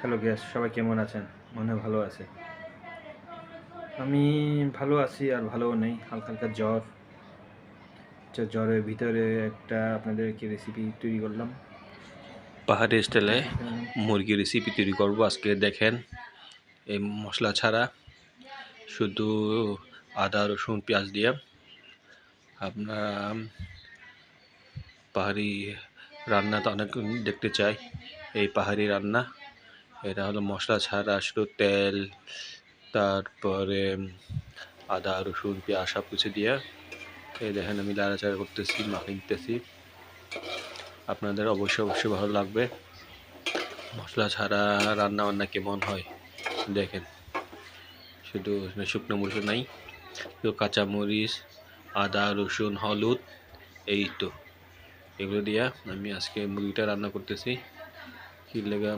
Hello gas, সবাই কেমন আছেন? মনে হয় ভালো আছে। আমি ভালো আছি আর ভালোও নেই, হালকা হালকা জ্বর। জ্বরের ভিতরে একটা আপনাদেরকে রেসিপি তৈরি করলাম। পাহাড়ি স্টাইলে মুরগি রেসিপি তৈরি করবো আজকে। দেখেন, এই মশলা ছাড়া শুধু আদা রসুন পেঁয়াজ দিয়ে আপনারা পাহাড়ি রান্না তো অনেক দেখতে চাই। এই পাহাড়ি রান্না এটা হলো মশলা ছাড়া, শুধু তেল, তারপরে আদা রসুন পেঁয়াজ সব কিছু দিয়ে। এই দেখেন আমি লাড়াচাড়া করতেছি, মাখিয়ে নিতেছি। আপনাদের অবশ্যই ভালো লাগবে। মশলা ছাড়া রান্না বান্না কেমন হয় দেখেন। শুধু শুকনো মরিচ নাই, শুধু কাঁচামরিচ, আদা রসুন হলুদ, এই তো এগুলো দিয়া আমি আজকে মুরগিটা রান্না করতেছি। কি লেগে